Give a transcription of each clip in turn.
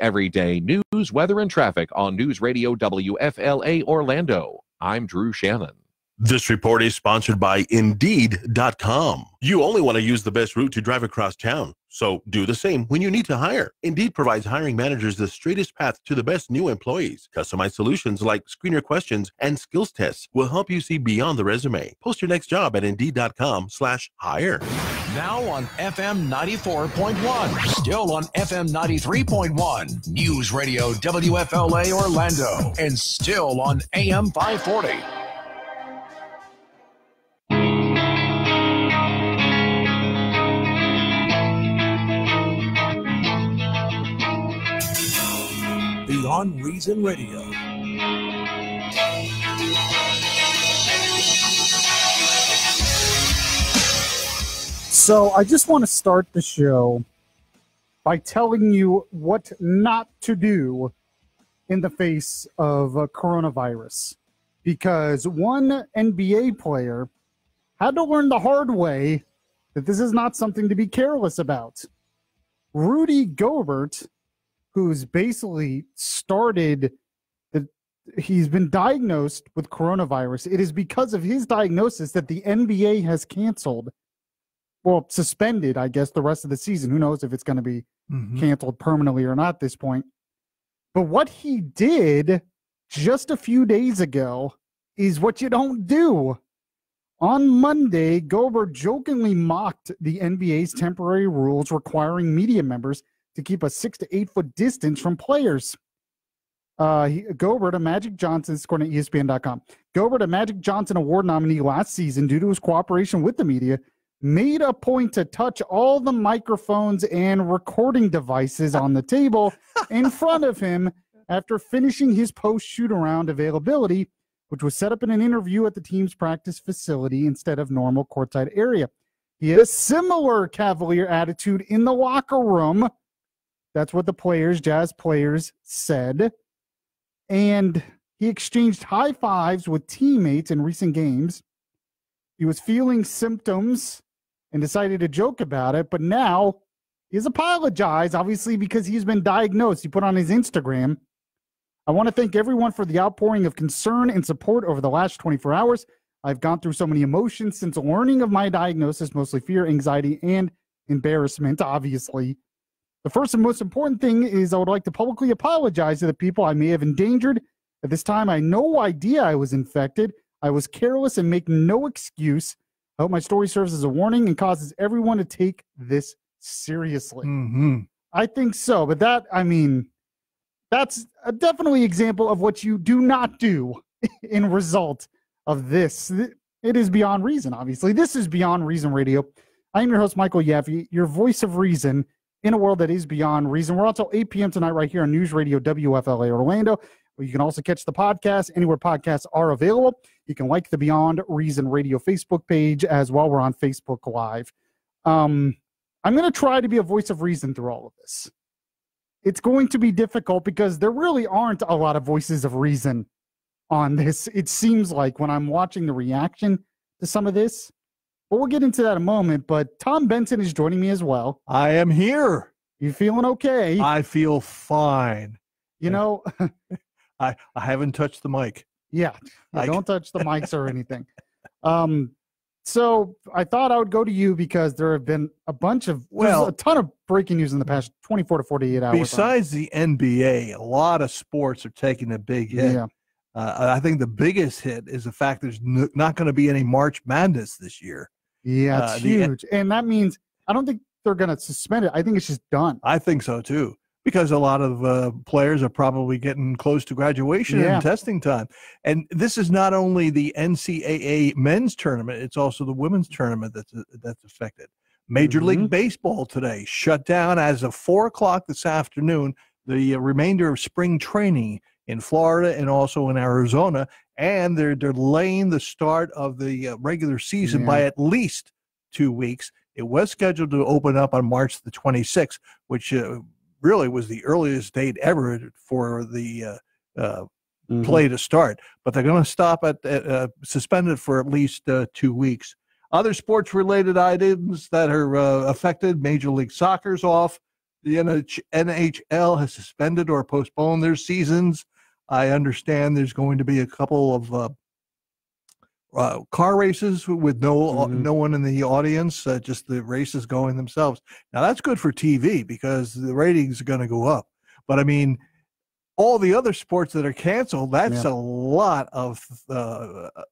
Everyday news, weather, and traffic on News Radio WFLA Orlando. I'm Drew Shannon. This report is sponsored by Indeed.com. You only want to use the best route to drive across town, so do the same when you need to hire. Indeed provides hiring managers the straightest path to the best new employees. Customized solutions like screener questions and skills tests will help you see beyond the resume. Post your next job at Indeed.com/hire. Now on FM 94.1, still on FM 93.1, News Radio WFLA Orlando, and still on AM 540. Beyond Reason Radio. So I just want to start the show by telling you what not to do in the face of coronavirus. Because one NBA player had to learn the hard way that this is not something to be careless about. Rudy Gobert, who's basically he's been diagnosed with coronavirus. It is because of his diagnosis that the NBA has canceled, suspended, I guess, the rest of the season. Who knows if it's going to be canceled permanently or not at this point. But what he did just a few days ago is what you don't do. On Monday, Gobert jokingly mocked the NBA's temporary rules requiring media members to keep a 6 to 8 foot distance from players. Gobert, a Magic Johnson, according to ESPN.com, Gobert, a Magic Johnson Award nominee last season due to his cooperation with the media, made a point to touch all the microphones and recording devices on the table in front of him after finishing his post-shoot-around availability, which was set up in an interview at the team's practice facility instead of normal courtside area. He had a similar cavalier attitude in the locker room. That's what the Jazz players said. And he exchanged high fives with teammates in recent games. He was feeling symptoms and decided to joke about it, but now he's apologized, obviously, because he's been diagnosed. He put on his Instagram, "I want to thank everyone for the outpouring of concern and support over the last 24 hours. I've gone through so many emotions since learning of my diagnosis, mostly fear, anxiety, and embarrassment, obviously. The first and most important thing is I would like to publicly apologize to the people I may have endangered. At this time, I had no idea I was infected. I was careless and make no excuse. I hope my story serves as a warning and causes everyone to take this seriously." I think so, but that's definitely an example of what you do not do in result of this. It is Beyond Reason, obviously. This is Beyond Reason Radio. I am your host, Michael Yaffee, your voice of reason in a world that is beyond reason. We're on until 8 p.m. tonight right here on News Radio WFLA Orlando. You can also catch the podcast anywhere podcasts are available. You can like the Beyond Reason Radio Facebook page as well. We're on Facebook Live. I'm going to try to be a voice of reason through all of this. It's going to be difficult because there really aren't a lot of voices of reason on this. It seems like when I'm watching the reaction to some of this. But we'll get into that in a moment. But Tom Benson is joining me as well. I am here. You feeling okay? I feel fine. You know, I haven't touched the mic. Yeah, don't touch the mics or anything. So I thought I would go to you because there have been a ton of breaking news in the past 24 to 48 hours. Besides the NBA, a lot of sports are taking a big hit. Yeah. I think the biggest hit is the fact there's not going to be any March Madness this year. Yeah, it's huge. And that means I don't think they're going to suspend it. I think it's just done. I think so, too, because a lot of players are probably getting close to graduation and testing time. And this is not only the NCAA men's tournament, it's also the women's tournament that's affected. Major League Baseball today shut down as of 4 o'clock this afternoon, the remainder of spring training in Florida and also in Arizona, and they're delaying the start of the regular season by at least 2 weeks. It was scheduled to open up on March the 26th, which really was the earliest date ever for the play to start. But they're going to stop at suspended for at least 2 weeks. Other sports-related items that are affected: Major League Soccer's off. The NHL has suspended or postponed their seasons. I understand there's going to be a couple of car races with no one in the audience, just the races going themselves. Now, that's good for TV because the ratings are going to go up. But, I mean, all the other sports that are canceled, that's a lot of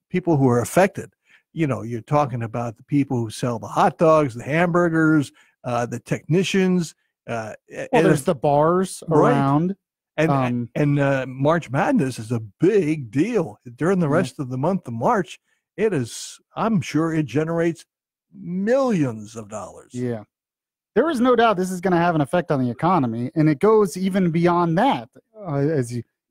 people who are affected. You know, you're talking about the people who sell the hot dogs, the hamburgers, the technicians. There's the bars around. And March Madness is a big deal. During the rest of the month of March, it is, I'm sure it generates millions of dollars. Yeah. There is no doubt this is going to have an effect on the economy, and it goes even beyond that,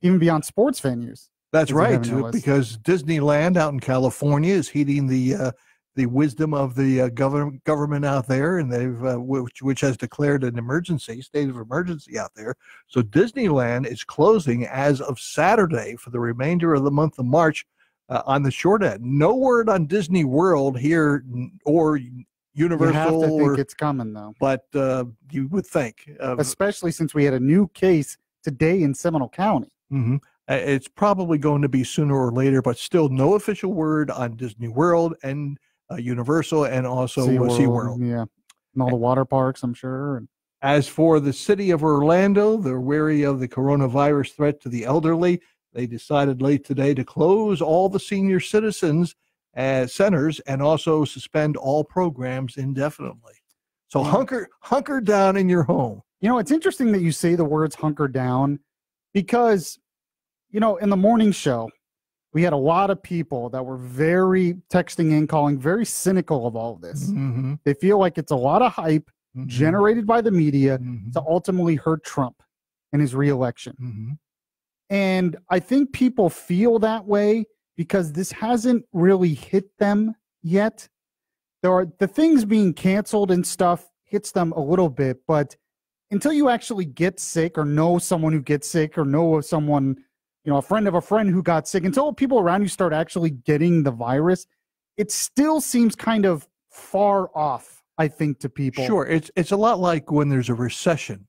even beyond sports venues. That's right, because Disneyland out in California is heeding the wisdom of the government out there, and they've which has declared an emergency, state of emergency out there. So Disneyland is closing as of Saturday for the remainder of the month of March on the short end. No word on Disney World here or Universal. You have to think it's coming, though. But you would think. Especially since we had a new case today in Seminole County. Mm-hmm. It's probably going to be sooner or later, but still no official word on Disney World and Universal and also SeaWorld. Yeah, and all the water parks, I'm sure. And as for the city of Orlando, they're wary of the coronavirus threat to the elderly. They decided late today to close all the senior citizens centers and also suspend all programs indefinitely. So hunker down in your home. You know, it's interesting that you say the words hunker down because, you know, in the morning show, we had a lot of people that were very texting in, calling very cynical of all of this. Mm-hmm. They feel like it's a lot of hype generated by the media to ultimately hurt Trump and his reelection. Mm-hmm. And I think people feel that way because this hasn't really hit them yet. There are the things being canceled and stuff hits them a little bit, but until you actually get sick or know someone who gets sick or know of someone, you know, a friend of a friend who got sick, until people around you start actually getting the virus, it still seems kind of far off, I think, to people. Sure. It's a lot like when there's a recession.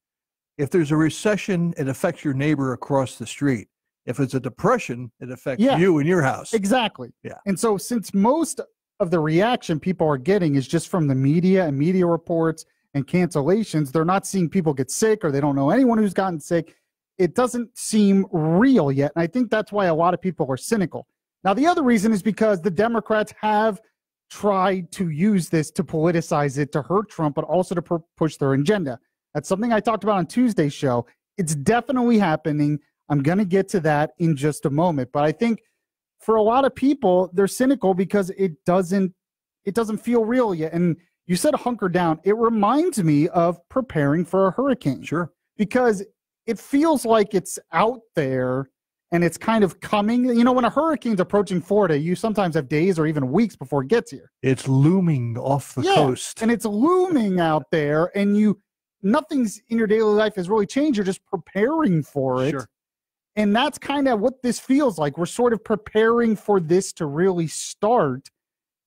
If there's a recession, it affects your neighbor across the street. If it's a depression, it affects you and your house. Exactly. Yeah. And so since most of the reaction people are getting is just from the media and media reports and cancellations, they're not seeing people get sick or they don't know anyone who's gotten sick. It doesn't seem real yet. And I think that's why a lot of people are cynical. Now, the other reason is because the Democrats have tried to use this to politicize it, to hurt Trump, but also to push their agenda. That's something I talked about on Tuesday's show. It's definitely happening. I'm going to get to that in just a moment. But I think for a lot of people, they're cynical because it doesn't feel real yet. And you said hunker down. It reminds me of preparing for a hurricane. Sure. Because it feels like it's out there and it's kind of coming. You know, when a hurricane's approaching Florida, you sometimes have days or even weeks before it gets here. It's looming off the coast. And it's looming out there, and nothing's in your daily life has really changed. You're just preparing for it. Sure. And that's kind of what this feels like. We're sort of preparing for this to really start,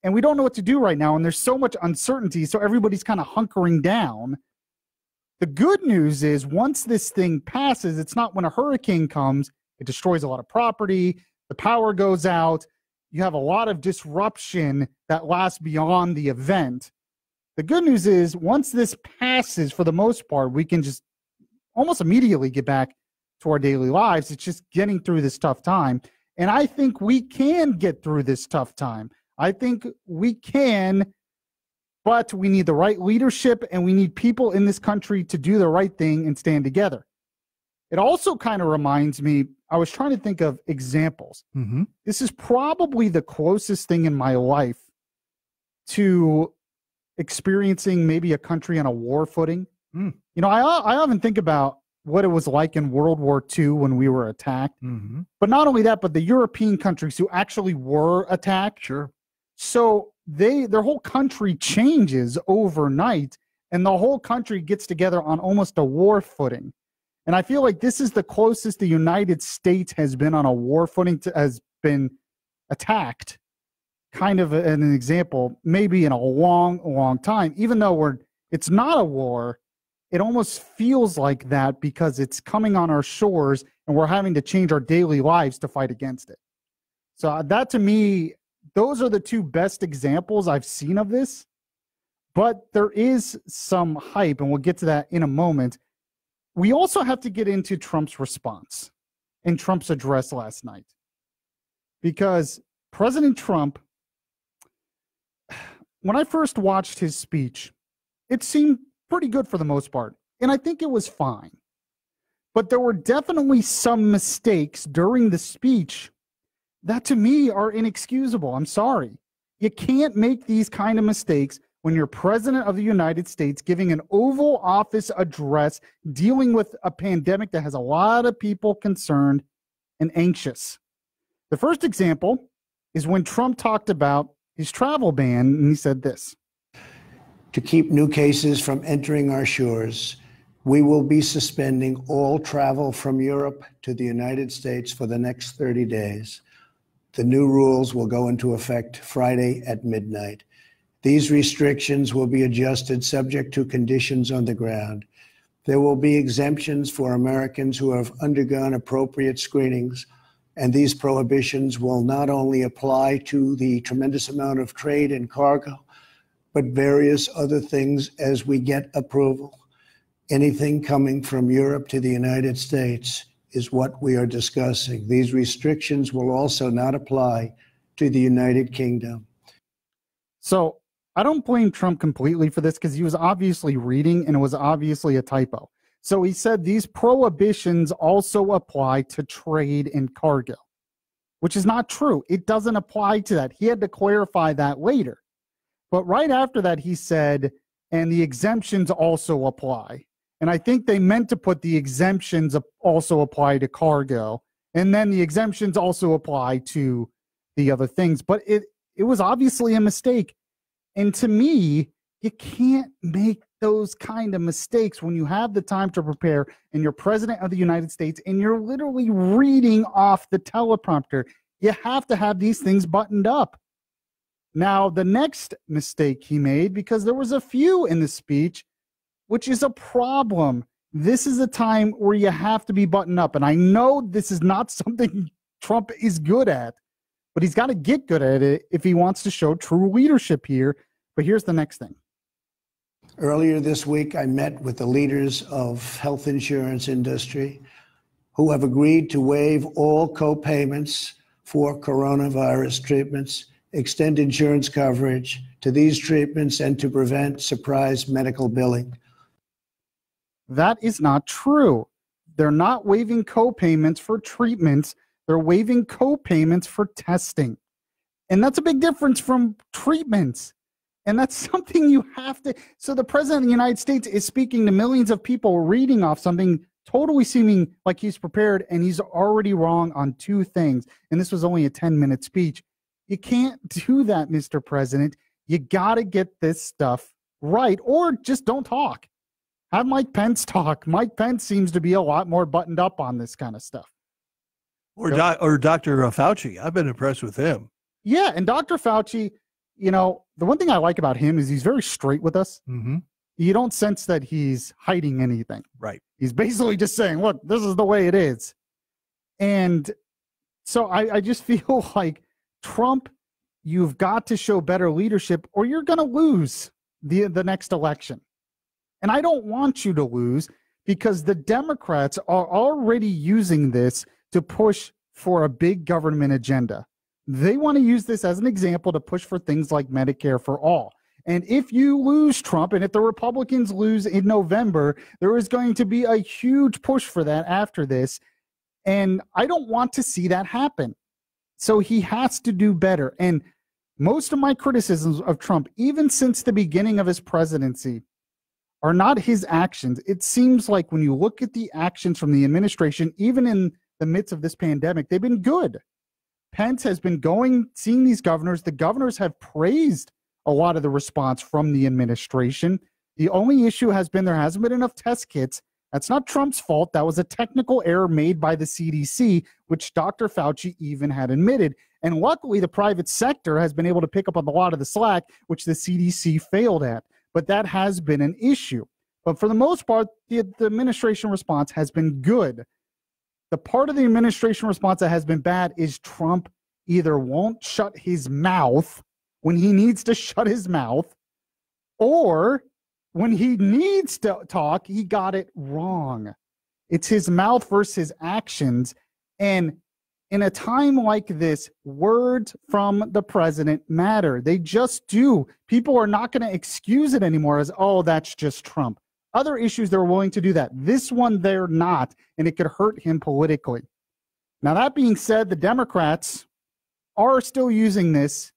and we don't know what to do right now. And there's so much uncertainty, so everybody's kind of hunkering down. The good news is once this thing passes, it's not when a hurricane comes, it destroys a lot of property, the power goes out, you have a lot of disruption that lasts beyond the event. The good news is once this passes, for the most part, we can just almost immediately get back to our daily lives. It's just getting through this tough time. And I think we can get through this tough time. I think we can, but we need the right leadership and we need people in this country to do the right thing and stand together. It also kind of reminds me, I was trying to think of examples. Mm-hmm. This is probably the closest thing in my life to experiencing maybe a country on a war footing. You know, I often think about what it was like in World War II when we were attacked. Mm-hmm. But not only that, but the European countries who actually were attacked. Sure. So their whole country changes overnight, and the whole country gets together on almost a war footing. And I feel like this is the closest the United States has been on a war footing, has been attacked. Kind of an example, maybe in a long, long time. Even though it's not a war, it almost feels like that because it's coming on our shores and we're having to change our daily lives to fight against it. So that, to me, those are the two best examples I've seen of this. But there is some hype, and we'll get to that in a moment. We also have to get into Trump's response and Trump's address last night. Because President Trump, when I first watched his speech, it seemed pretty good for the most part. And I think it was fine. But there were definitely some mistakes during the speech that, to me, are inexcusable. I'm sorry. You can't make these kind of mistakes when you're president of the United States giving an Oval Office address dealing with a pandemic that has a lot of people concerned and anxious. The first example is when Trump talked about his travel ban, and he said this. To keep new cases from entering our shores, we will be suspending all travel from Europe to the United States for the next 30 days. The new rules will go into effect Friday at midnight. These restrictions will be adjusted subject to conditions on the ground. There will be exemptions for Americans who have undergone appropriate screenings, and these prohibitions will not only apply to the tremendous amount of trade and cargo, but various other things as we get approval. Anything coming from Europe to the United States is what we are discussing. These restrictions will also not apply to the United Kingdom. So I don't blame Trump completely for this because he was obviously reading and it was obviously a typo. So he said these prohibitions also apply to trade and cargo, which is not true. It doesn't apply to that. He had to clarify that later. But right after that, he said, and the exemptions also apply. And I think they meant to put the exemptions also apply to cargo. And then the exemptions also apply to the other things. But it was obviously a mistake. And to me, you can't make those kind of mistakes when you have the time to prepare and you're president of the United States and you're literally reading off the teleprompter. You have to have these things buttoned up. Now, the next mistake he made, because there was a few in the speech, which is a problem. This is a time where you have to be buttoned up. And I know this is not something Trump is good at, but he's got to get good at it if he wants to show true leadership here. But here's the next thing. Earlier this week, I met with the leaders of health insurance industry who have agreed to waive all co-payments for coronavirus treatments, extend insurance coverage to these treatments, and to prevent surprise medical billing. That is not true. They're not waiving co-payments for treatments. They're waiving co-payments for testing. And that's a big difference from treatments. And that's something you have to. So the president of the United States is speaking to millions of people, reading off something totally seeming like he's prepared, and he's already wrong on two things. And this was only a 10-minute speech. You can't do that, Mr. President. You got to get this stuff right, or just don't talk. Have Mike Pence talk. Mike Pence seems to be a lot more buttoned up on this kind of stuff. Or Dr. Fauci. I've been impressed with him. Yeah, and Dr. Fauci, you know, the one thing I like about him is he's very straight with us. Mm-hmm. You don't sense that he's hiding anything. Right. He's basically just saying, look, this is the way it is. And so I just feel like Trump, you've got to show better leadership or you're going to lose the next election. And I don't want you to lose because the Democrats are already using this to push for a big government agenda. They want to use this as an example to push for things like Medicare for All. And if you lose Trump, and if the Republicans lose in November, there is going to be a huge push for that after this. And I don't want to see that happen. So he has to do better. And most of my criticisms of Trump, even since the beginning of his presidency, are not his actions. It seems like when you look at the actions from the administration, even in the midst of this pandemic, they've been good. Pence has been seeing these governors. The governors have praised a lot of the response from the administration. The only issue has been there hasn't been enough test kits. That's not Trump's fault. That was a technical error made by the CDC, which Dr. Fauci even had admitted. And luckily, the private sector has been able to pick up on a lot of the slack, which the CDC failed at. But that has been an issue. But for the most part, the administration response has been good. The part of the administration response that has been bad is Trump either won't shut his mouth when he needs to shut his mouth, or when he needs to talk, he got it wrong. It's his mouth versus his actions. And in a time like this, words from the president matter. They just do. People are not going to excuse it anymore as, oh, that's just Trump. Other issues, they're willing to do that. This one, they're not, and it could hurt him politically. Now, that being said, the Democrats are still using this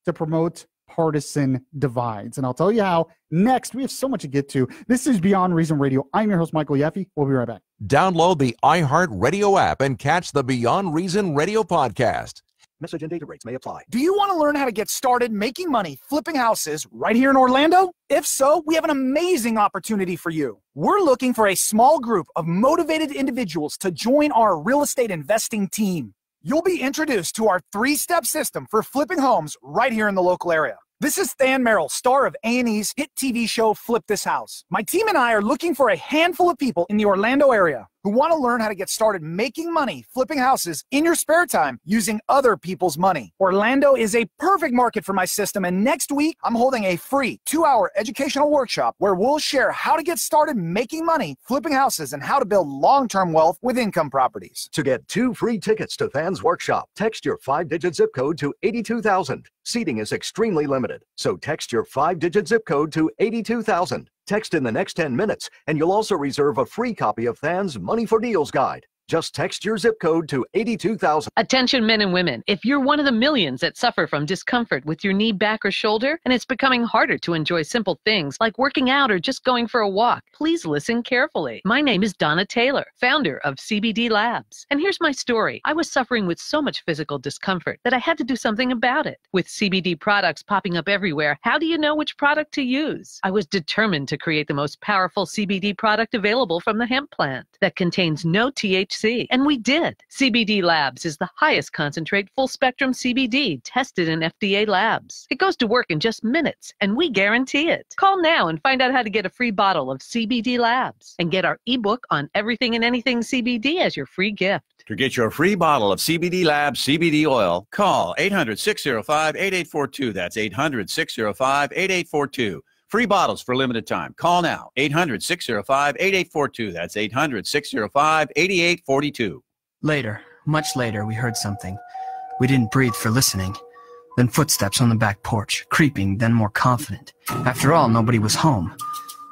to promote partisan divides. And I'll tell you how next. We have so much to get to. This is Beyond Reason Radio. I'm your host, Michael Yaffee. We'll be right back. Download the iHeartRadio app and catch the Beyond Reason Radio podcast. Message and data rates may apply. Do you want to learn how to get started making money flipping houses right here in Orlando? If so, we have an amazing opportunity for you. We're looking for a small group of motivated individuals to join our real estate investing team. You'll be introduced to our 3-step system for flipping homes right here in the local area. This is Than Merrill, star of A&E's hit TV show Flip This House. My team and I are looking for a handful of people in the Orlando area who want to learn how to get started making money flipping houses in your spare time using other people's money. Orlando is a perfect market for my system, and next week I'm holding a free 2-hour educational workshop where we'll share how to get started making money flipping houses and how to build long-term wealth with income properties. To get 2 free tickets to Than's workshop, text your 5-digit zip code to 82,000. Seating is extremely limited, so text your 5-digit zip code to 82,000. Text in the next 10 minutes, and you'll also reserve a free copy of Than's Money for Deals Guide. Just text your zip code to 82,000. Attention men and women, if you're one of the millions that suffer from discomfort with your knee, back, or shoulder, and it's becoming harder to enjoy simple things like working out or just going for a walk, please listen carefully. My name is Donna Taylor, founder of CBD Labs. And here's my story. I was suffering with so much physical discomfort that I had to do something about it. With CBD products popping up everywhere, how do you know which product to use? I was determined to create the most powerful CBD product available from the hemp plant that contains no THC. And we did. CBD Labs is the highest concentrate full-spectrum CBD tested in FDA labs. It goes to work in just minutes, and we guarantee it. Call now and find out how to get a free bottle of CBD Labs and get our ebook on everything and anything CBD as your free gift. To get your free bottle of CBD Labs CBD oil, call 800-605-8842. That's 800-605-8842. Free bottles for limited time. Call now. 800-605-8842. That's 800-605-8842. Later, much later, we heard something. We didn't breathe for listening. Then footsteps on the back porch, creeping, then more confident. After all, nobody was home.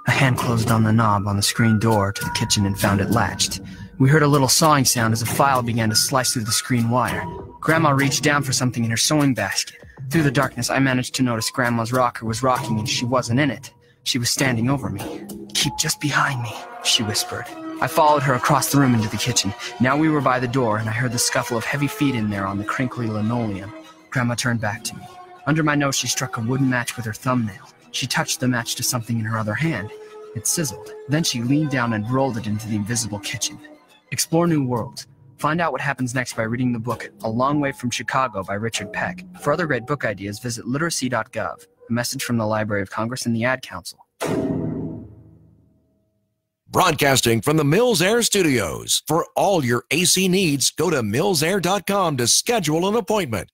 A hand closed on the knob on the screen door to the kitchen and found it latched. We heard a little sawing sound as a file began to slice through the screen wire. Grandma reached down for something in her sewing basket. Through the darkness, I managed to notice Grandma's rocker was rocking and she wasn't in it. She was standing over me. "Keep just behind me," she whispered. I followed her across the room into the kitchen. Now we were by the door, and I heard the scuffle of heavy feet in there on the crinkly linoleum. Grandma turned back to me. Under my nose, she struck a wooden match with her thumbnail. She touched the match to something in her other hand. It sizzled. Then she leaned down and rolled it into the invisible kitchen. Explore new worlds. Find out what happens next by reading the book A Long Way from Chicago by Richard Peck. For other great book ideas, visit literacy.gov. A message from the Library of Congress and the Ad Council. Broadcasting from the Mills Air Studios. For all your AC needs, go to millsair.com to schedule an appointment.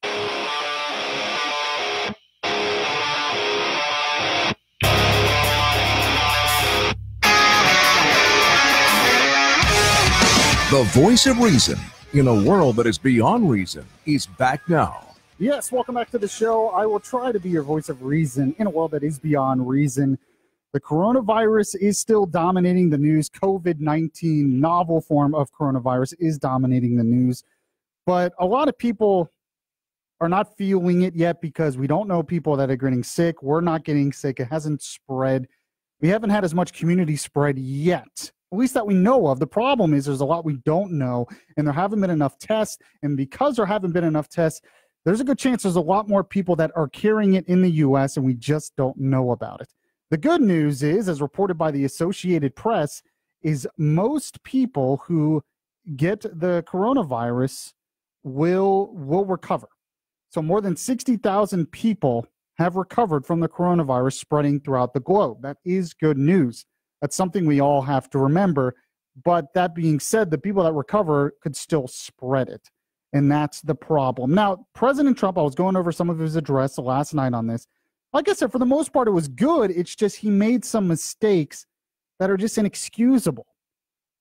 The voice of reason in a world that is beyond reason is back now. Yes, welcome back to the show. I will try to be your voice of reason in a world that is beyond reason. The coronavirus is still dominating the news. COVID-19, novel form of coronavirus, is dominating the news. But a lot of people are not feeling it yet because we don't know people that are getting sick. We're not getting sick. It hasn't spread. We haven't had as much community spread yet, at least that we know of. The problem is there's a lot we don't know, and there haven't been enough tests. And because there haven't been enough tests, there's a good chance there's a lot more people that are carrying it in the U.S., and we just don't know about it. The good news is, as reported by the Associated Press, is most people who get the coronavirus will recover. So more than 60,000 people have recovered from the coronavirus spreading throughout the globe. That is good news. That's something we all have to remember. But that being said, the people that recover could still spread it. And that's the problem. Now, President Trump, I was going over some of his address last night on this. Like I said, for the most part, it was good. It's just he made some mistakes that are just inexcusable.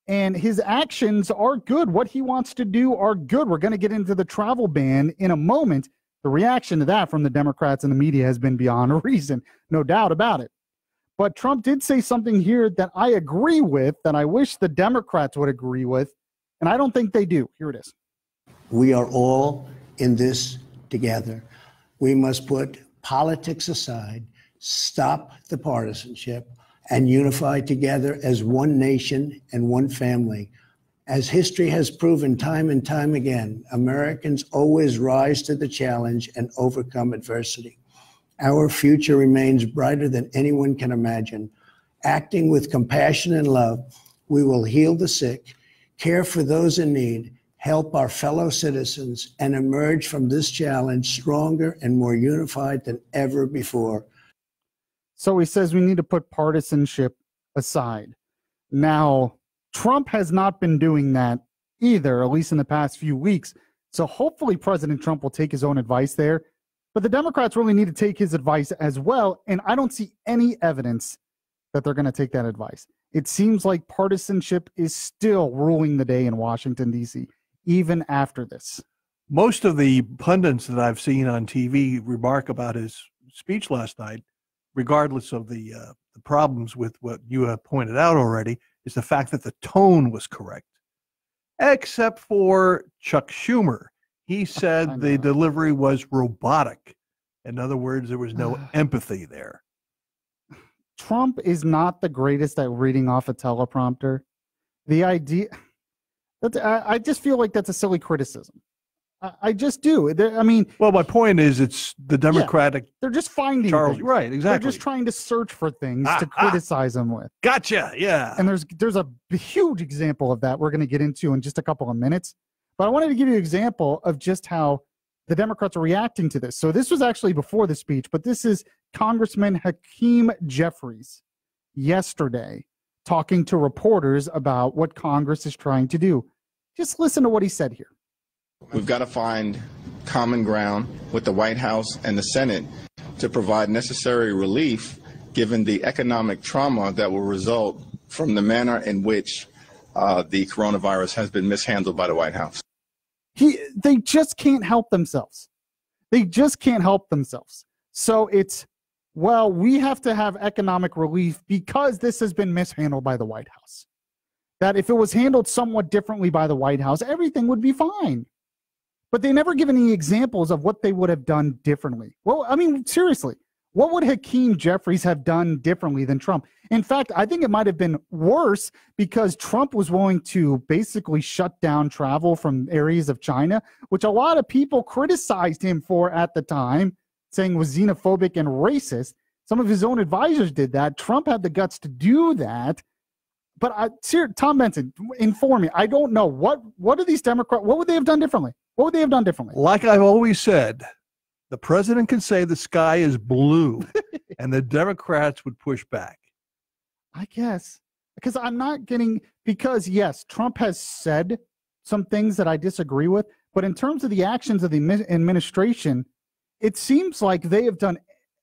And his actions are good. What he wants to do are good. We're going to get into the travel ban in a moment. The reaction to that from the Democrats and the media has been beyond reason, no doubt about it. But Trump did say something here that I agree with, that I wish the Democrats would agree with, and I don't think they do. Here it is. We are all in this together. We must put politics aside, stop the partisanship, and unify together as one nation and one family. As history has proven time and time again, Americans always rise to the challenge and overcome adversity. Our future remains brighter than anyone can imagine. Acting with compassion and love, we will heal the sick, care for those in need, help our fellow citizens, and emerge from this challenge stronger and more unified than ever before. So he says we need to put partisanship aside. Now, Trump has not been doing that either, at least in the past few weeks. So hopefully President Trump will take his own advice there. But the Democrats really need to take his advice as well. And I don't see any evidence that they're going to take that advice. It seems like partisanship is still ruling the day in Washington, D.C., even after this. Most of the pundits that I've seen on TV remark about his speech last night, regardless of the problems with what you have pointed out already, is the fact that the tone was correct, except for Chuck Schumer. He said the delivery was robotic. In other words, there was no empathy there. Trump is not the greatest at reading off a teleprompter. The idea that I just feel like that's a silly criticism. I just do. I mean, well, my point is, it's the Democratic. Yeah, they're just finding Charles, things. right? Exactly. They're just trying to search for things to criticize him with. Gotcha. Yeah. And there's a huge example of that we're going to get into in just a couple of minutes. But I wanted to give you an example of just how the Democrats are reacting to this. So this was actually before the speech, but this is Congressman Hakeem Jeffries yesterday talking to reporters about what Congress is trying to do. Just listen to what he said here. We've got to find common ground with the White House and the Senate to provide necessary relief given the economic trauma that will result from the manner in which the coronavirus has been mishandled by the White House. They just can't help themselves. They just can't help themselves. So it's, well, we have to have economic relief because this has been mishandled by the White House. That if it was handled somewhat differently by the White House, everything would be fine. But they never give any examples of what they would have done differently. Well, I mean, seriously, what would Hakeem Jeffries have done differently than Trump? In fact, I think it might have been worse because Trump was willing to basically shut down travel from areas of China, which a lot of people criticized him for at the time, saying was xenophobic and racist. Some of his own advisors did that. Trump had the guts to do that. But Tom Benson, inform me. I don't know. What are these Democrats, what would they have done differently? What would they have done differently? Like I've always said, the president can say the sky is blue, and the Democrats would push back. I guess. Because I'm not getting, because yes, Trump has said some things that I disagree with, but in terms of the actions of the administration, it seems like they have done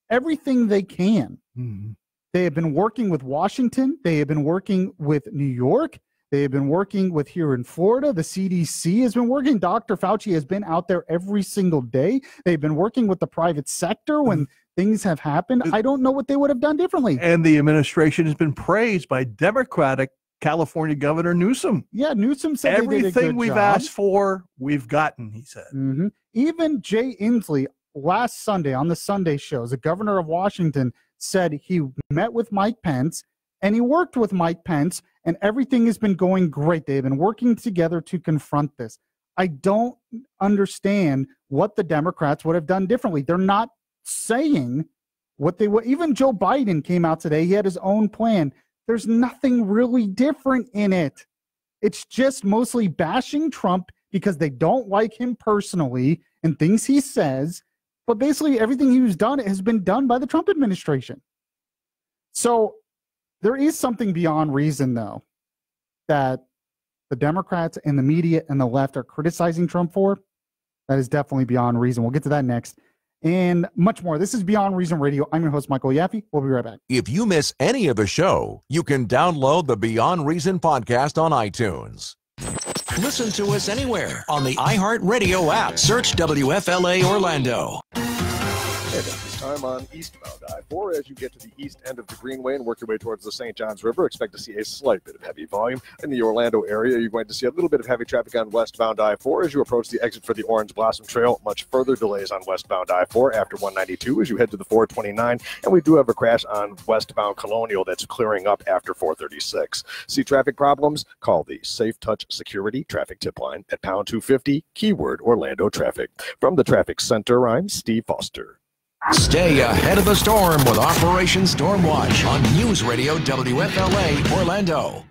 everything they can. Mm-hmm. They have been working with Washington. They have been working with New York. They have been working with here in Florida. The CDC has been working. Dr. Fauci has been out there every single day. They've been working with the private sector when things have happened. I don't know what they would have done differently. And the administration has been praised by Democratic California Governor Newsom. Yeah, Newsom said everything we've asked for, we've gotten, he said. Mm-hmm. Even Jay Inslee last Sunday on the Sunday shows, the governor of Washington, said he met with Mike Pence and he worked with Mike Pence and everything has been going great. They've been working together to confront this. I don't understand what the Democrats would have done differently. They're not saying what they would. Even Joe Biden came out today. He had his own plan. There's nothing really different in it. It's just mostly bashing Trump because they don't like him personally and things he says. But basically everything he's done has been done by the Trump administration. So There is something beyond reason, though, that the Democrats and the media and the left are criticizing Trump for. That is definitely beyond reason. We'll get to that next. And much more. This is Beyond Reason Radio. I'm your host, Michael Yaffee. We'll be right back. If you miss any of the show, you can download the Beyond Reason podcast on iTunes. Listen to us anywhere on the iHeartRadio app. Search WFLA Orlando. And at this time on eastbound I-4, as you get to the east end of the Greenway and work your way towards the St. Johns River, expect to see a slight bit of heavy volume. In the Orlando area, you're going to see a little bit of heavy traffic on westbound I-4 as you approach the exit for the Orange Blossom Trail. Much further delays on westbound I-4 after 192 as you head to the 429. And we do have a crash on westbound Colonial that's clearing up after 436. See traffic problems? Call the Safe Touch Security Traffic Tip Line at pound 250, keyword Orlando Traffic. From the Traffic Center, I'm Steve Foster. Stay ahead of the storm with Operation Stormwatch on News Radio WFLA Orlando.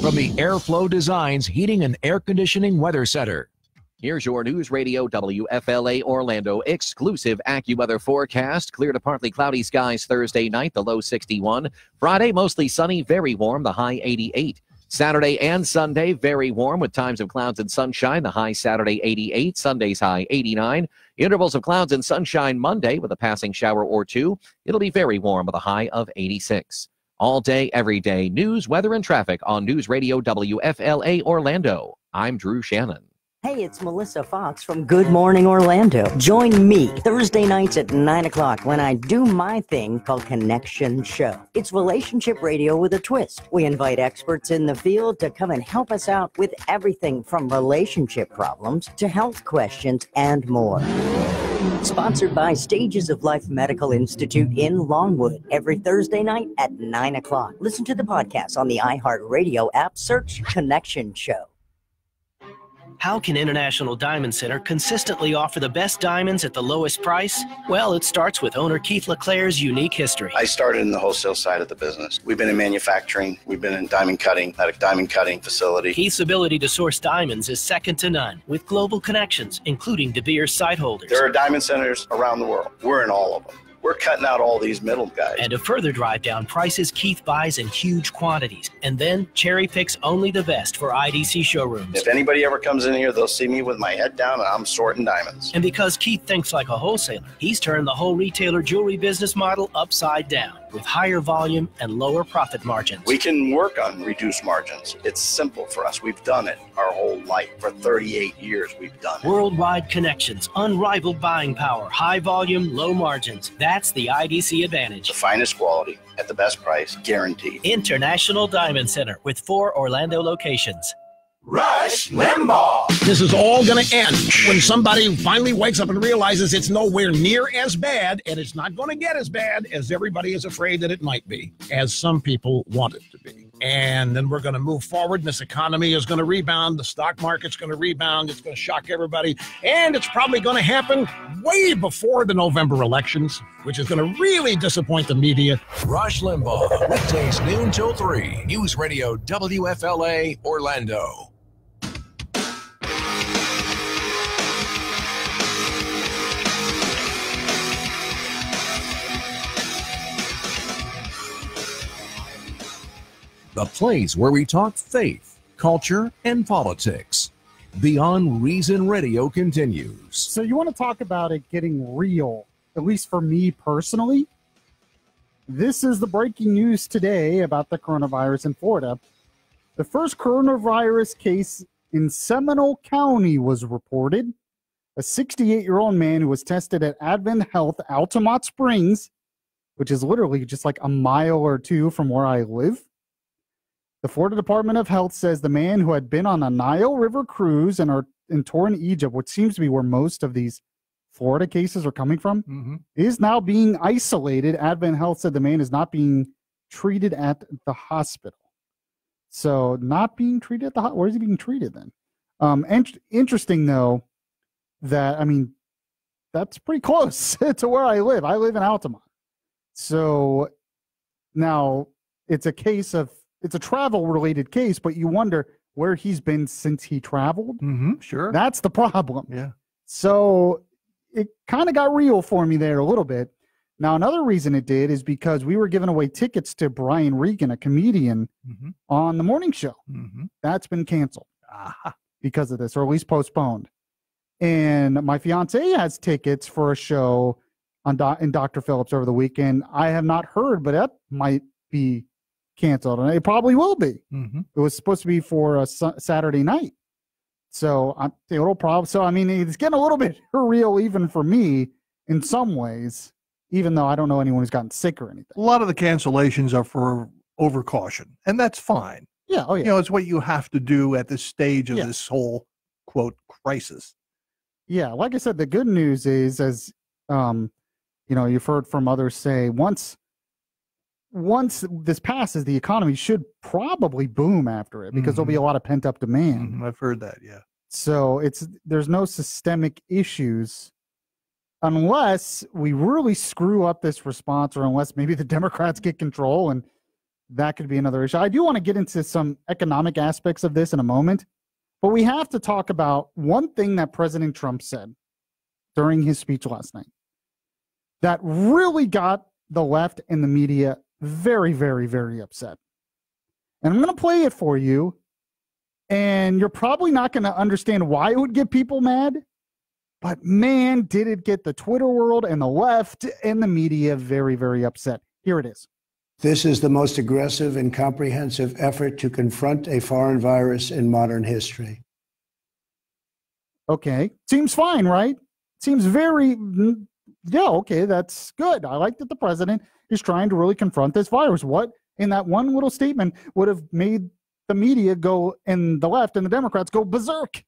From the Airflow Designs Heating and Air Conditioning Weather Center. Here's your News Radio WFLA Orlando exclusive AccuWeather forecast. Clear to partly cloudy skies Thursday night, the low 61. Friday, mostly sunny, very warm, the high 88. Saturday and Sunday, very warm with times of clouds and sunshine. The high Saturday, 88. Sunday's high, 89. Intervals of clouds and sunshine Monday with a passing shower or two. It'll be very warm with a high of 86. All day, every day, news, weather, and traffic on News Radio WFLA Orlando. I'm Drew Shannon. Hey, it's Melissa Fox from Good Morning Orlando. Join me Thursday nights at 9 o'clock when I do my thing called Connection Show. It's relationship radio with a twist. We invite experts in the field to come and help us out with everything from relationship problems to health questions and more. Sponsored by Stages of Life Medical Institute in Longwood every Thursday night at 9 o'clock. Listen to the podcast on the iHeartRadio app. Search Connection Show. How can International Diamond Center consistently offer the best diamonds at the lowest price? Well, it starts with owner Keith LeClaire's unique history. I started in the wholesale side of the business. We've been in manufacturing. We've been in diamond cutting, at a diamond cutting facility. Keith's ability to source diamonds is second to none, with global connections, including De Beers site holders. There are diamond centers around the world. We're in all of them. We're cutting out all these middle guys. And to further drive down prices, Keith buys in huge quantities and then cherry picks only the best for IDC showrooms. If anybody ever comes in here, they'll see me with my head down and I'm sorting diamonds. And because Keith thinks like a wholesaler, he's turned the whole retailer jewelry business model upside down with higher volume and lower profit margins. We can work on reduced margins. It's simple for us. We've done it our whole life. For 38 years, we've done it. Worldwide connections, unrivaled buying power, high volume, low margins. That's the IDC advantage. The finest quality at the best price, guaranteed. International Diamond Center with 4 Orlando locations. Rush Limbaugh. This is all going to end when somebody finally wakes up and realizes it's nowhere near as bad, and it's not going to get as bad as everybody is afraid that it might be, as some people want it to be. And then we're going to move forward, and this economy is going to rebound. The stock market's going to rebound. It's going to shock everybody. And it's probably going to happen way before the November elections, which is going to really disappoint the media. Rush Limbaugh, weekdays noon till 3. News Radio WFLA Orlando. The place where we talk faith, culture, and politics. Beyond Reason Radio continues. So you want to talk about it getting real, at least for me personally? This is the breaking news today about the coronavirus in Florida. The first coronavirus case in Seminole County was reported. A 68-year-old man who was tested at Advent Health Altamont Springs, which is literally just like a mile or two from where I live. The Florida Department of Health says the man who had been on a Nile River cruise and in Torrance, Egypt, which seems to be where most of these Florida cases are coming from, is now being isolated. Advent Health said the man is not being treated at the hospital. So not being treated at the hospital. Where is he being treated then? Interesting, though, that, I mean, that's pretty close to where I live. I live in Altamont. So now it's a case of, it's a travel-related case, but you wonder where he's been since he traveled. Sure. That's the problem. Yeah. So it kind of got real for me there a little bit. Now, another reason it did is because we were giving away tickets to Brian Regan, a comedian, on the morning show. That's been canceled because of this, or at least postponed. And my fiance has tickets for a show in Dr. Phillips over the weekend. I have not heard, but that might be canceled, and it probably will be. It was supposed to be for a Saturday night. So I'm a little problem. So, I mean, it's getting a little bit surreal even for me in some ways, even though I don't know anyone who's gotten sick or anything. A lot of the cancellations are for overcaution, and that's fine. Yeah. Oh, yeah. You know, it's what you have to do at this stage of this whole, quote, crisis. Yeah. Like I said, the good news is, as you know, you've heard from others say, once this passes, the economy should probably boom after it because there'll be a lot of pent-up demand. I've heard that, yeah. So there's no systemic issues unless we really screw up this response, or unless maybe the Democrats get control, and that could be another issue. I do want to get into some economic aspects of this in a moment, but we have to talk about one thing that President Trump said during his speech last night that really got the left and the media very, very, very upset. And I'm going to play it for you, and you're probably not going to understand why it would get people mad, but man, did it get the Twitter world and the left and the media very, very upset. Here it is. This is the most aggressive and comprehensive effort to confront a foreign virus in modern history. Okay. Seems fine, right? Seems very, yeah, okay, that's good. I like that the president is trying to really confront this virus. What in that one little statement would have made the media go, and the left and the Democrats go berserk?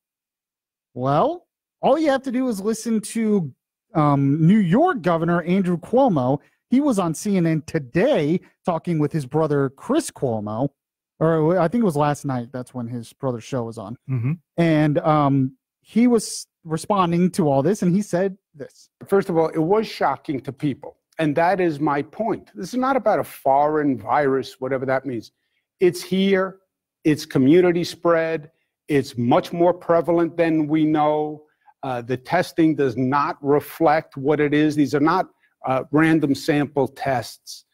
Well, all you have to do is listen to New York Governor Andrew Cuomo. He was on CNN today talking with his brother Chris Cuomo, or I think it was last night. That's when his brother's show was on. And he was responding to all this, and he said this. First of all, it was shocking to people, and that is my point. This is not about a foreign virus, whatever that means. It's here. It's community spread. It's much more prevalent than we know. The testing does not reflect what it is. These are not random sample tests.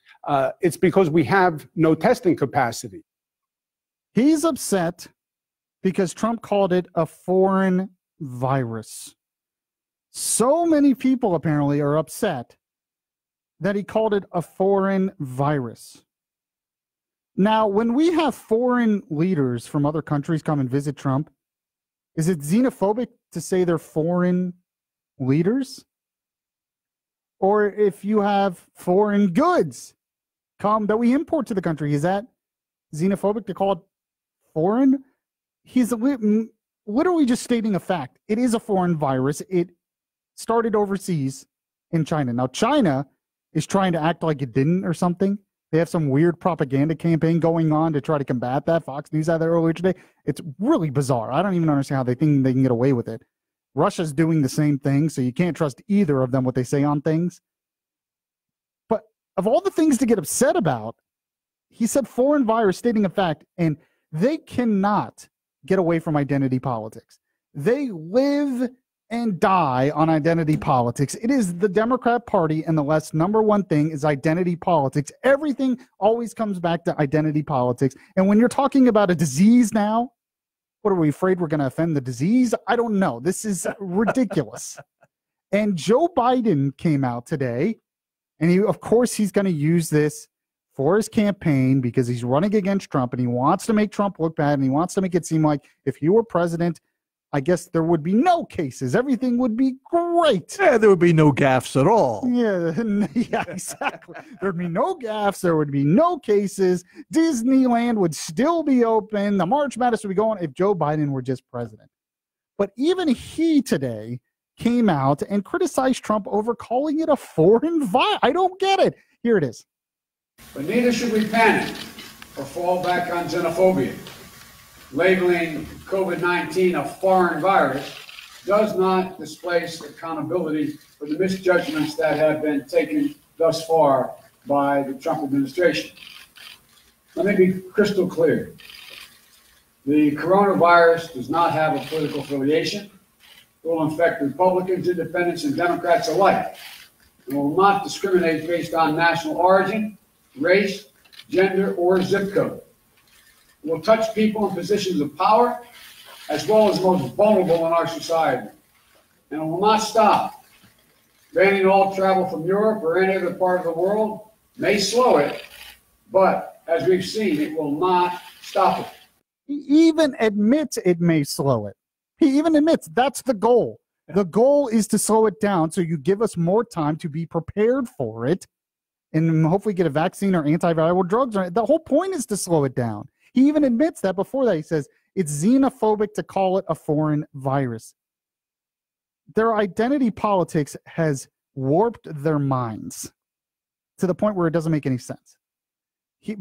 It's because we have no testing capacity. He's upset because Trump called it a foreign virus. So many people apparently are upset that he called it a foreign virus. Now, when we have foreign leaders from other countries come and visit Trump, is it xenophobic to say they're foreign leaders? Or if you have foreign goods come that we import to the country, is that xenophobic to call it foreign? He's literally just stating a fact. It is a foreign virus. It started overseas in China. Now, China is trying to act like it didn't or something. They have some weird propaganda campaign going on to try to combat that. Fox News had that earlier today. It's really bizarre. I don't even understand how they think they can get away with it. Russia's doing the same thing, so you can't trust either of them, what they say on things. But of all the things to get upset about, he said foreign virus, stating a fact, and they cannot get away from identity politics. They live and die on identity politics. It is the Democrat Party and the left's number one thing is identity politics. Everything always comes back to identity politics. And when you're talking about a disease now, what are we afraid we're going to offend the disease? I don't know. This is ridiculous. And Joe Biden came out today, and of course he's going to use this for his campaign because he's running against Trump, and he wants to make Trump look bad, and he wants to make it seem like if you were president, I guess there would be no cases. Everything would be great. Yeah, there would be no gaffes at all. Yeah, exactly. There'd be no gaffes. There would be no cases. Disneyland would still be open. The March Madness would be going if Joe Biden were just president. But even he today came out and criticized Trump over calling it a foreign virus. I don't get it. Here it is. But neither should we panic or fall back on xenophobia. Labeling COVID-19 a foreign virus does not displace accountability for the misjudgments that have been taken thus far by the Trump administration. Let me be crystal clear. The coronavirus does not have a political affiliation. It will infect Republicans, Independents, and Democrats alike. and will not discriminate based on national origin, race, gender, or zip code. It will touch people in positions of power as well as the most vulnerable in our society. And it will not stop. Banning all travel from Europe or any other part of the world may slow it, but as we've seen, it will not stop it. He even admits it may slow it. He even admits that's the goal. The goal is to slow it down so you give us more time to be prepared for it and hopefully get a vaccine or antiviral drugs. The whole point is to slow it down. He even admits that before that. He says it's xenophobic to call it a foreign virus. Their identity politics has warped their minds to the point where it doesn't make any sense.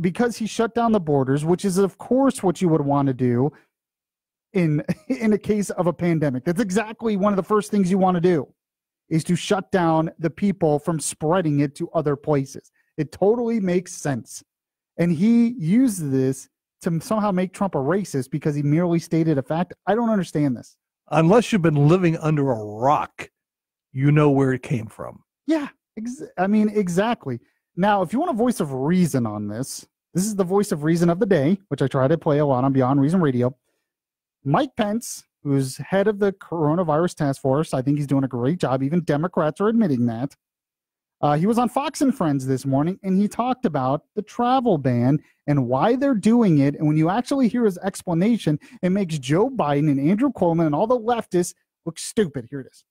Because he shut down the borders, which is, of course, what you would want to do in a case of a pandemic. That's exactly one of the first things you want to do, is to shut down the people from spreading it to other places. It totally makes sense. And he used this to somehow make Trump a racist because he merely stated a fact. I don't understand this. Unless you've been living under a rock, you know where it came from. Yeah, exactly. Now, if you want a voice of reason on this, this is the voice of reason of the day, which I try to play a lot on Beyond Reason Radio. Mike Pence, who's head of the coronavirus task force, I think he's doing a great job. Even Democrats are admitting that. He was on Fox and Friends this morning, and he talked about the travel ban and why they're doing it. And when you actually hear his explanation, it makes Joe Biden and Andrew Cuomo and all the leftists look stupid. Here it is.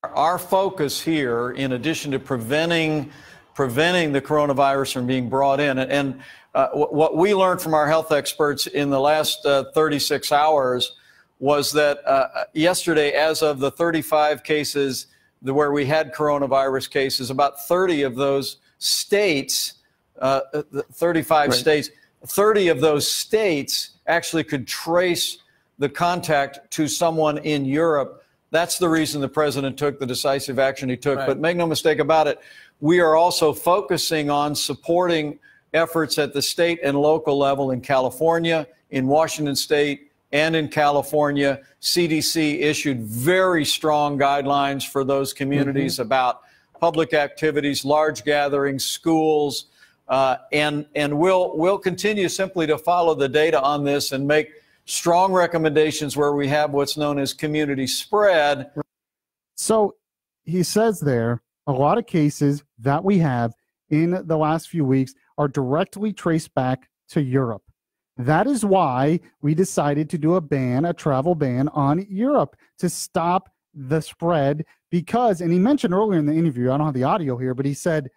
Our focus here, in addition to preventing the coronavirus from being brought in, and what we learned from our health experts in the last 36 hours was that yesterday, as of the 35 cases where we had coronavirus cases, about 30 of those states, 35 states, 30 of those states actually could trace the contact to someone in Europe. That's the reason the president took the decisive action he took. Right. But make no mistake about it, we are also focusing on supporting efforts at the state and local level in California, in Washington State, and in California. CDC issued very strong guidelines for those communities about public activities, large gatherings, schools, and we'll continue simply to follow the data on this and make strong recommendations where we have what's known as community spread. So he says there, a lot of cases that we have in the last few weeks are directly traced back to Europe. That is why we decided to do a travel ban on Europe to stop the spread because, and he mentioned earlier in the interview, I don't have the audio here, but he said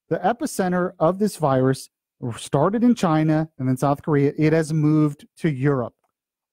the epicenter of this virus started in China and then South Korea. It has moved to Europe.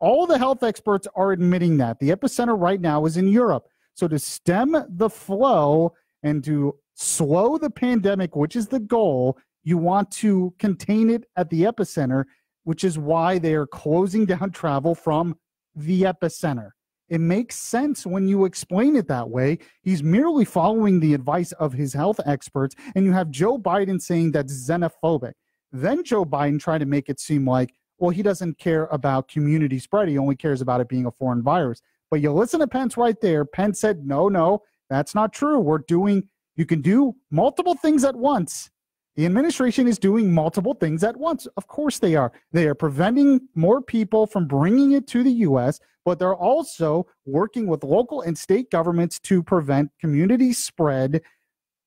All the health experts are admitting that. The epicenter right now is in Europe. So to stem the flow and to slow the pandemic, which is the goal, you want to contain it at the epicenter, which is why they are closing down travel from the epicenter. It makes sense when you explain it that way. He's merely following the advice of his health experts, and you have Joe Biden saying that's xenophobic. Then Joe Biden tried to make it seem like, well, he doesn't care about community spread. He only cares about it being a foreign virus. But you listen to Pence right there. Pence said, no, that's not true. You can do multiple things at once. The administration is doing multiple things at once. Of course they are. They are preventing more people from bringing it to the U.S., but they're also working with local and state governments to prevent community spread,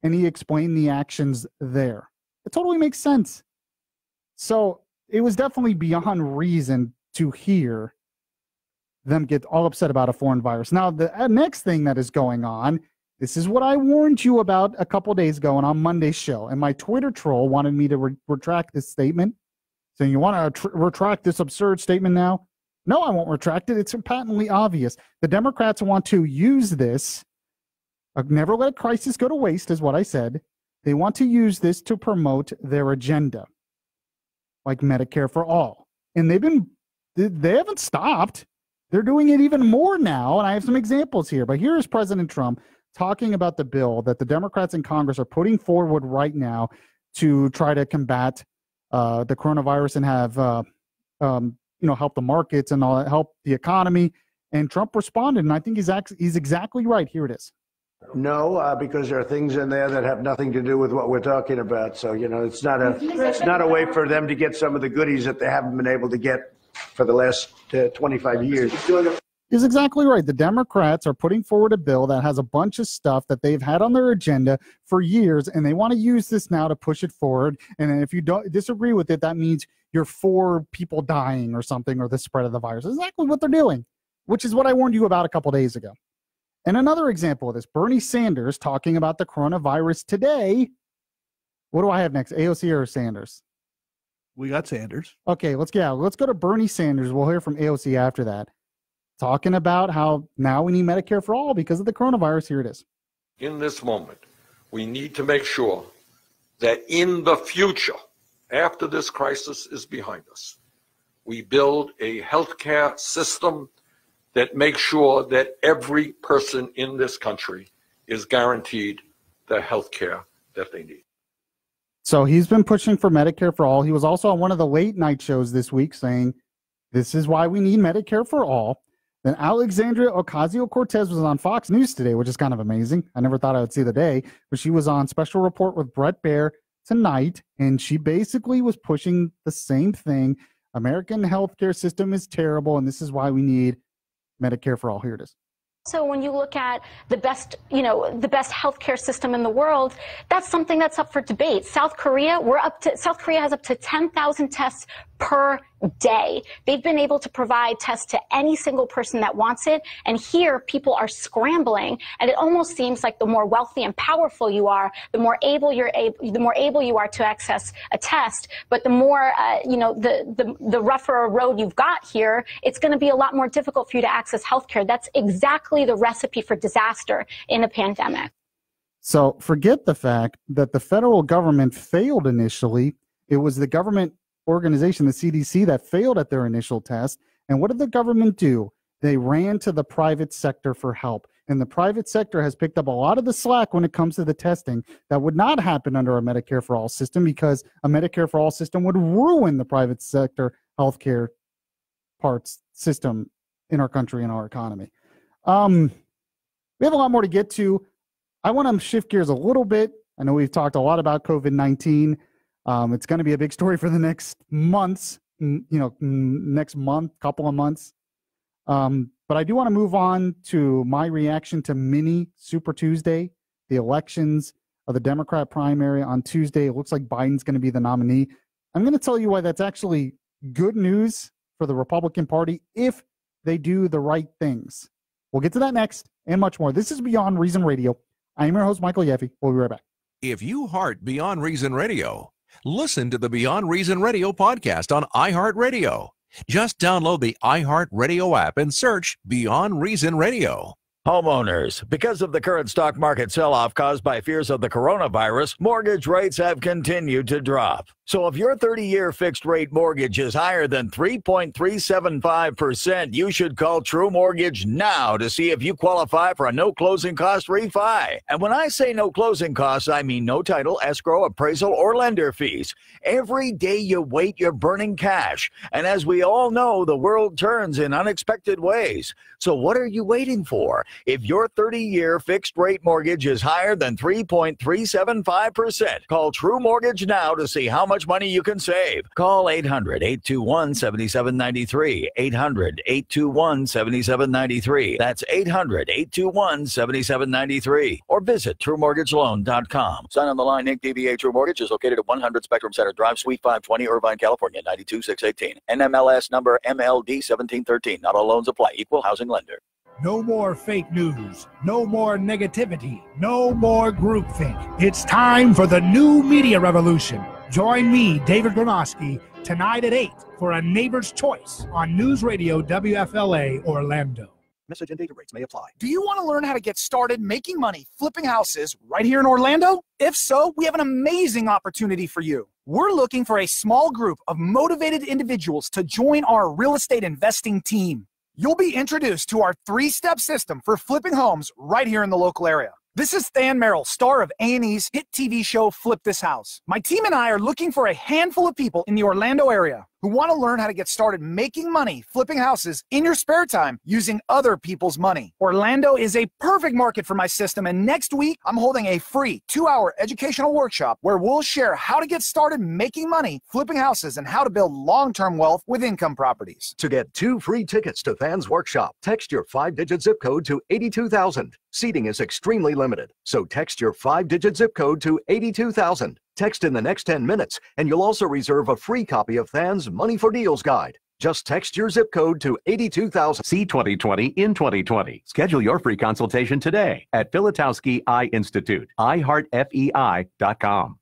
and he explained the actions there. It totally makes sense. So it was definitely beyond reason to hear them get all upset about a foreign virus. Now, the next thing that is going on, this is what I warned you about a couple days ago on Monday's show, and my Twitter troll wanted me to retract this statement, saying, you want to retract this absurd statement now? No, I won't retract it. It's patently obvious. The Democrats want to use this. Never let a crisis go to waste is what I said. They want to use this to promote their agenda, like Medicare for All. And they haven't stopped. They're doing it even more now, and I have some examples here. But here is President Trump talking about the bill that the Democrats in Congress are putting forward right now to try to combat the coronavirus and have help the markets and all that, help the economy. And Trump responded, and I think he's exactly right. Here it is. No, because there are things in there that have nothing to do with what we're talking about. So, it's not a way for them to get some of the goodies that they haven't been able to get for the last 25 years. He's exactly right. The Democrats are putting forward a bill that has a bunch of stuff that they've had on their agenda for years, and they want to use this now to push it forward. And if you don't disagree with it, that means you're for people dying or something, or the spread of the virus. That's exactly what they're doing, which is what I warned you about a couple days ago. And another example of this, Bernie Sanders talking about the coronavirus today. What do I have next, AOC or Sanders? We got Sanders. Okay, let's go to Bernie Sanders. We'll hear from AOC after that. Talking about how now we need Medicare for all because of the coronavirus. Here it is. In this moment, we need to make sure that in the future, after this crisis is behind us, we build a healthcare system that makes sure that every person in this country is guaranteed the healthcare that they need. So he's been pushing for Medicare for all. He was also on one of the late night shows this week saying, this is why we need Medicare for all. Then Alexandria Ocasio-Cortez was on Fox News today, which is kind of amazing. I never thought I would see the day, but she was on Special Report with Brett Baer tonight, and she basically was pushing the same thing. American healthcare system is terrible, and this is why we need Medicare for all. Here it is. So when you look at the best, the best healthcare system in the world, that's something that's up for debate. South Korea has up to 10,000 tests per day. They've been able to provide tests to any single person that wants it. And here people are scrambling. And it almost seems like the more wealthy and powerful you are, the more able you are to access a test. But the more, the rougher a road you've got here, it's going to be a lot more difficult for you to access healthcare. That's exactly the recipe for disaster in a pandemic. So forget the fact that the federal government failed initially. It was the government organization, the CDC, that failed at their initial test. And what did the government do? They ran to the private sector for help. And the private sector has picked up a lot of the slack when it comes to the testing. That would not happen under a Medicare for All system, because a Medicare for All system would ruin the private sector healthcare parts system in our country and our economy. We have a lot more to get to. I want to shift gears a little bit. I know we've talked a lot about COVID-19. It's going to be a big story for the next months, next month, couple of months. But I do want to move on to my reaction to mini Super Tuesday, the elections of the Democrat primary on Tuesday. It looks like Biden's going to be the nominee. I'm going to tell you why that's actually good news for the Republican Party if they do the right things. We'll get to that next and much more. This is Beyond Reason Radio. I am your host, Michael Yaffee. We'll be right back. If you heart Beyond Reason Radio, listen to the Beyond Reason Radio podcast on iHeartRadio. Just download the iHeartRadio app and search Beyond Reason Radio. Homeowners, because of the current stock market sell-off caused by fears of the coronavirus, mortgage rates have continued to drop. So if your 30-year fixed-rate mortgage is higher than 3.375%, you should call True Mortgage now to see if you qualify for a no-closing cost refi. And when I say no closing costs, I mean no title, escrow, appraisal, or lender fees. Every day you wait, you're burning cash. And as we all know, the world turns in unexpected ways. So what are you waiting for? If your 30-year fixed-rate mortgage is higher than 3.375%, call True Mortgage now to see how much money you can save. Call 800-821-7793. 800-821-7793. That's 800-821-7793. Or visit TrueMortgageLoan.com. Sign on the line, Inc. DBA True Mortgage is located at 100 Spectrum Center Drive, Suite 520, Irvine, California, 92618. NMLS number MLD 1713. Not all loans apply. Equal housing lender. No more fake news. No more negativity. No more groupthink. It's time for the new media revolution. Join me, David Gronowski, tonight at 8 for A Neighbor's Choice on News Radio WFLA Orlando. Message and data rates may apply. Do you want to learn how to get started making money flipping houses right here in Orlando? If so, we have an amazing opportunity for you. We're looking for a small group of motivated individuals to join our real estate investing team. You'll be introduced to our 3-step system for flipping homes right here in the local area. This is Than Merrill, star of A&E's hit TV show Flip This House. My team and I are looking for a handful of people in the Orlando area who want to learn how to get started making money flipping houses in your spare time using other people's money. Orlando is a perfect market for my system, and next week I'm holding a free 2-hour educational workshop where we'll share how to get started making money flipping houses and how to build long-term wealth with income properties. To get 2 free tickets to Than's workshop, text your 5-digit zip code to 82,000. Seating is extremely limited, so text your 5-digit zip code to 82,000. Text in the next 10 minutes, and you'll also reserve a free copy of Than's Money for Deals Guide. Just text your zip code to 82,000. See 2020 in 2020. Schedule your free consultation today at Filatowski Eye Institute, iHeartFEI.com.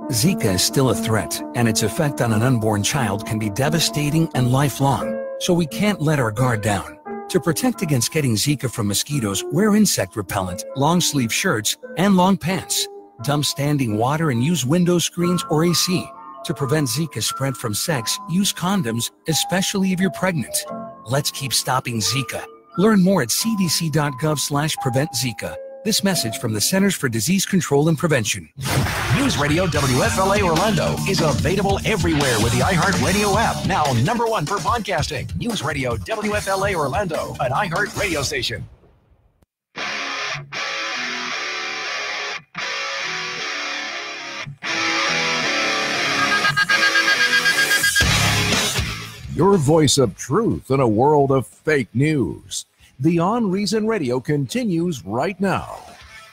Zika is still a threat, and its effect on an unborn child can be devastating and lifelong, so we can't let our guard down. To protect against getting Zika from mosquitoes, wear insect repellent, long-sleeve shirts, and long pants. Dump standing water and use window screens or AC. To prevent Zika spread from sex, use condoms, especially if you're pregnant. Let's keep stopping Zika. Learn more at cdc.gov/preventzika. This message from the Centers for Disease Control and Prevention. News Radio WFLA Orlando is available everywhere with the iHeartRadio app. Now #1 for podcasting. News Radio WFLA Orlando, an iHeart radio station. Your voice of truth in a world of fake news. Beyond Reason Radio continues right now.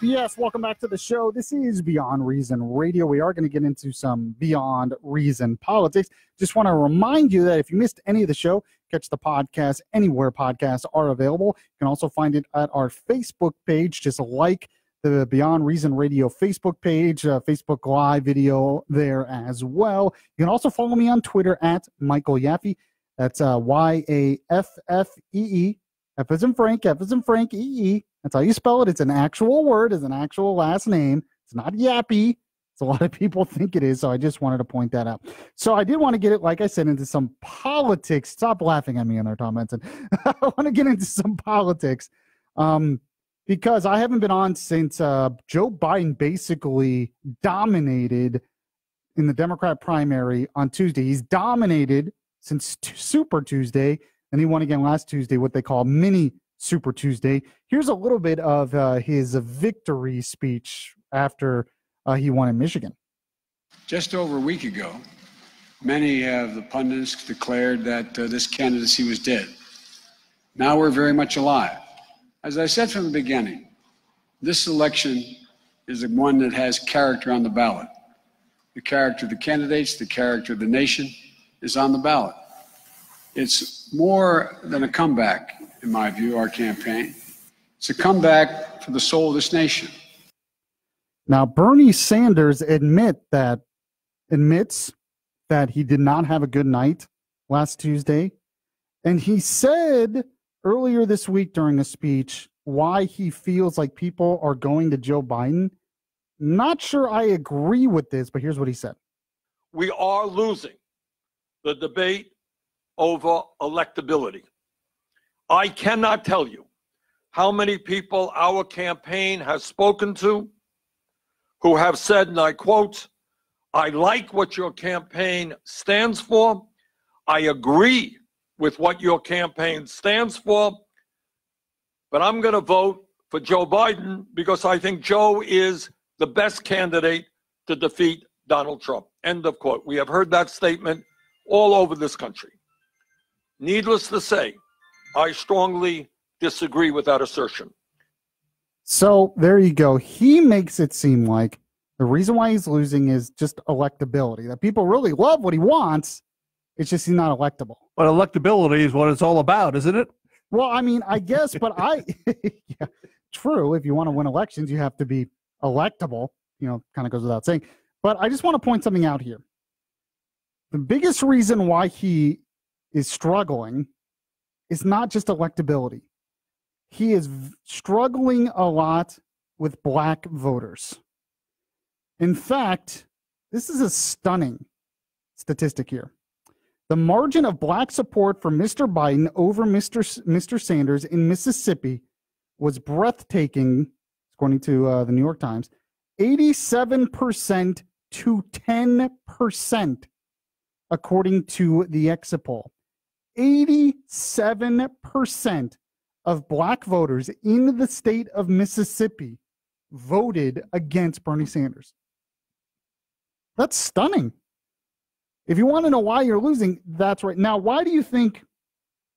Yes, welcome back to the show. This is Beyond Reason Radio. We are going to get into some Beyond Reason politics. Just want to remind you that if you missed any of the show, catch the podcast anywhere podcasts are available. You can also find it at our Facebook page. Just like the Beyond Reason Radio Facebook page, Facebook Live video there as well. You can also follow me on Twitter at Michael Yaffee. That's Yaffee. F as in Frank, F as in Frank, E-E. That's how you spell it. It's an actual word. It's an actual last name. It's not Yappy. It's a lot of people think it is, so I just wanted to point that out. So I did want to get it, like I said, into some politics. Stop laughing at me in there, Tom Benson. I want to get into some politics because I haven't been on since Joe Biden basically dominated in the Democrat primary on Tuesday. He's dominated since Super Tuesday. And he won again last Tuesday, what they call Mini Super Tuesday. Here's a little bit of his victory speech after he won in Michigan. Just over a week ago, many of the pundits declared that this candidacy was dead. Now we're very much alive. As I said from the beginning, this election is the one that has character on the ballot. The character of the candidates, the character of the nation is on the ballot. It's more than a comeback, in my view, our campaign. It's a comeback for the soul of this nation. Now, Bernie Sanders admits that he did not have a good night last Tuesday. And he said earlier this week during a speech why he feels like people are going to Joe Biden. Not sure I agree with this, but here's what he said. We are losing the debate over electability. I cannot tell you how many people our campaign has spoken to who have said, and I quote, I like what your campaign stands for. I agree with what your campaign stands for, but I'm going to vote for Joe Biden because I think Joe is the best candidate to defeat Donald Trump. End of quote. We have heard that statement all over this country. Needless to say, I strongly disagree with that assertion. So there you go. He makes it seem like the reason why he's losing is just electability, that people really love what he wants. It's just he's not electable. But electability is what it's all about, isn't it? Well, I mean, I guess, but yeah, true. If you want to win elections, you have to be electable, kind of goes without saying. But I just want to point something out here. The biggest reason why he is struggling is not just electability. He is struggling a lot with black voters. In fact, this is a stunning statistic here. The margin of black support for Mr. Biden over Mr. Sanders in Mississippi was breathtaking, according to the New York Times, 87% to 10%. according to the exit poll. 87% of black voters in the state of Mississippi voted against Bernie Sanders. That's stunning. If you want to know why you're losing, that's right. Now, why do you think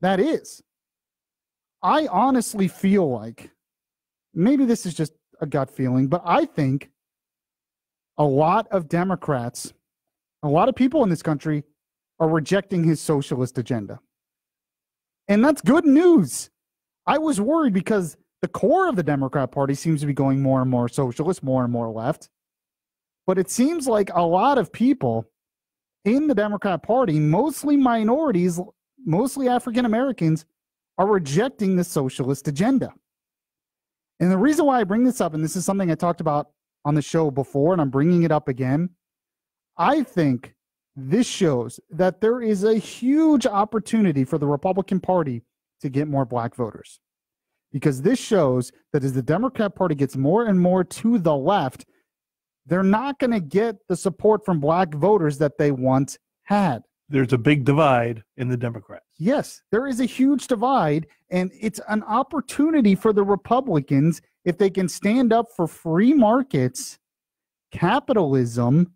that is? I honestly feel like, maybe this is just a gut feeling, but I think a lot of Democrats, a lot of people in this country are rejecting his socialist agenda. And that's good news. I was worried because the core of the Democrat Party seems to be going more and more socialist, more and more left. But it seems like a lot of people in the Democrat Party, mostly minorities, mostly African Americans, are rejecting the socialist agenda. And the reason why I bring this up, and this is something I talked about on the show before, and I'm bringing it up again, I think this shows that there is a huge opportunity for the Republican Party to get more black voters. Because this shows that as the Democrat Party gets more and more to the left, they're not going to get the support from black voters that they once had. There's a big divide in the Democrats. Yes, there is a huge divide, and it's an opportunity for the Republicans if they can stand up for free markets, capitalism,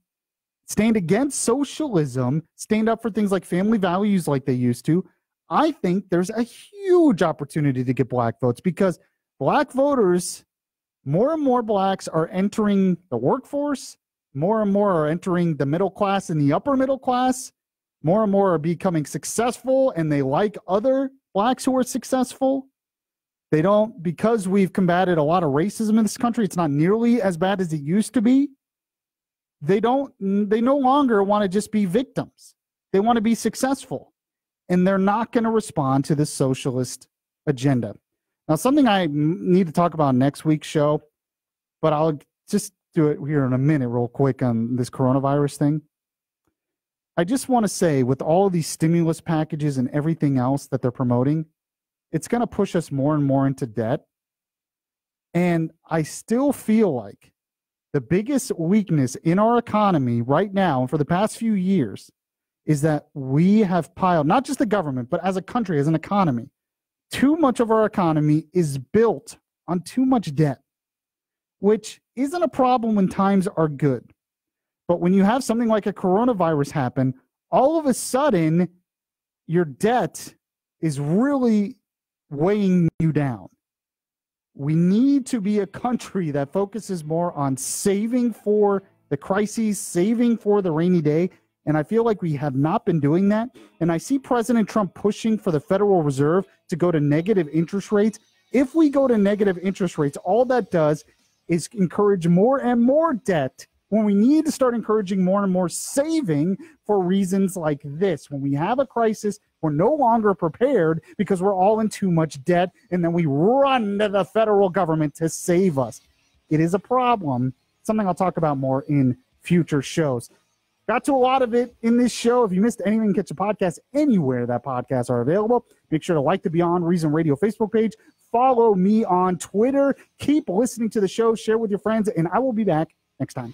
stand against socialism, stand up for things like family values like they used to. I think there's a huge opportunity to get black votes because black voters, more and more blacks are entering the workforce, more and more are entering the middle class and the upper middle class, more and more are becoming successful, and they like other blacks who are successful. They don't, because we've combated a lot of racism in this country, it's not nearly as bad as it used to be. They no longer want to just be victims. They want to be successful. And they're not going to respond to the socialist agenda. Now, something I need to talk about next week's show, but I'll just do it here in a minute real quick on this coronavirus thing. I just want to say, with all of these stimulus packages and everything else that they're promoting, it's going to push us more and more into debt. And I still feel like the biggest weakness in our economy right now, and for the past few years, is that we have piled, not just the government, but as a country, as an economy, too much of our economy is built on too much debt, which isn't a problem when times are good. But when you have something like a coronavirus happen, all of a sudden, your debt is really weighing you down. We need to be a country that focuses more on saving for the crises, saving for the rainy day. And I feel like we have not been doing that. And I see President Trump pushing for the Federal Reserve to go to negative interest rates. If we go to negative interest rates, all that does is encourage more and more debt, when we need to start encouraging more and more saving for reasons like this. When we have a crisis, we're no longer prepared because we're all in too much debt, and then we run to the federal government to save us. It is a problem, something I'll talk about more in future shows. Got to a lot of it in this show. If you missed anything, catch the podcast anywhere that podcasts are available. Make sure to like the Beyond Reason Radio Facebook page. Follow me on Twitter. Keep listening to the show. Share with your friends, and I will be back next time.